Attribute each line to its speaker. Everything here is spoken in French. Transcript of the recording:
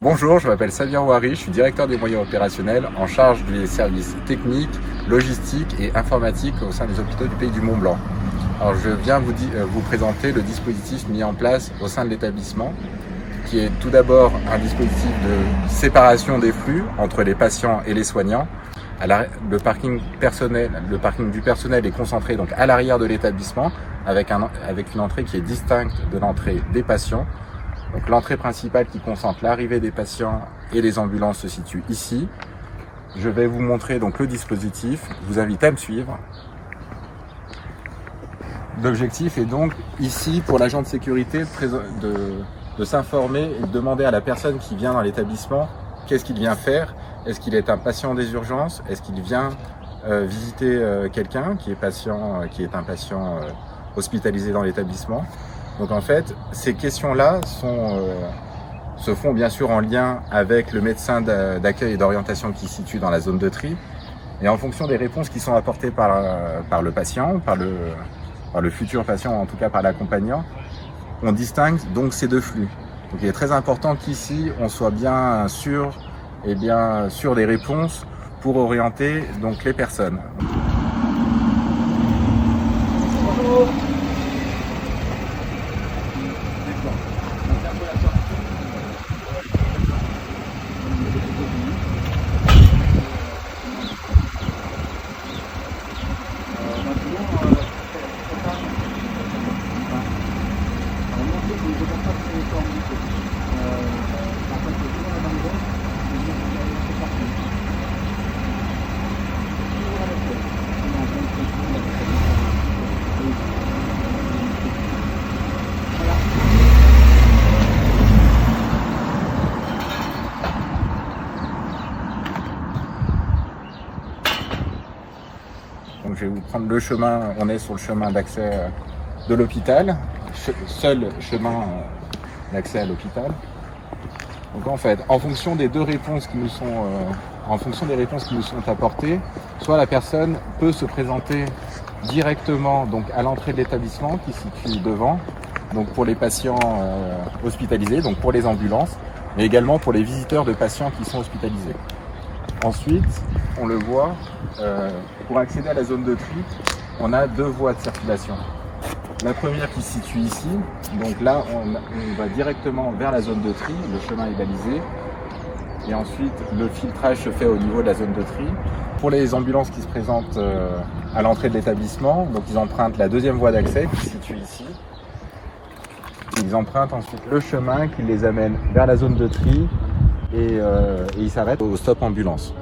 Speaker 1: Bonjour, je m'appelle Samir Ouari, je suis directeur des moyens opérationnels en charge des services techniques, logistiques et informatiques au sein des hôpitaux du Pays du Mont-Blanc. Alors je viens vous présenter le dispositif mis en place au sein de l'établissement, qui est tout d'abord un dispositif de séparation des flux entre les patients et les soignants. Le parking du personnel est concentré donc à l'arrière de l'établissement avec une entrée qui est distincte de l'entrée des patients. Donc l'entrée principale qui concentre l'arrivée des patients et les ambulances se situe ici. Je vais vous montrer donc le dispositif. Je vous invite à me suivre. L'objectif est donc ici pour l'agent de sécurité de s'informer et de demander à la personne qui vient dans l'établissement qu'est-ce qu'il vient faire. Est-ce qu'il est un patient des urgences? Est-ce qu'il vient visiter quelqu'un qui est un patient hospitalisé dans l'établissement? Donc en fait, ces questions-là se font bien sûr en lien avec le médecin d'accueil et d'orientation qui se situe dans la zone de tri. Et en fonction des réponses qui sont apportées par le patient, par le futur patient, en tout cas par l'accompagnant, on distingue donc ces deux flux. Donc il est très important qu'ici, on soit bien sûr des réponses pour orienter donc les personnes. Bonjour. Donc je vais vous prendre le chemin, on est sur le chemin d'accès de l'hôpital, seul chemin d'accès à l'hôpital. Donc en fait, en fonction des réponses qui nous sont apportées, soit la personne peut se présenter directement donc à l'entrée de l'établissement qui se situe devant, donc pour les patients hospitalisés, donc pour les ambulances, mais également pour les visiteurs de patients qui sont hospitalisés. Ensuite, on le voit, pour accéder à la zone de tri, on a deux voies de circulation. La première qui se situe ici, donc là on va directement vers la zone de tri, le chemin est balisé, et ensuite le filtrage se fait au niveau de la zone de tri. Pour les ambulances qui se présentent à l'entrée de l'établissement, donc ils empruntent la deuxième voie d'accès qui se situe ici. Ils empruntent ensuite le chemin qui les amène vers la zone de tri et ils s'arrêtent au stop ambulance.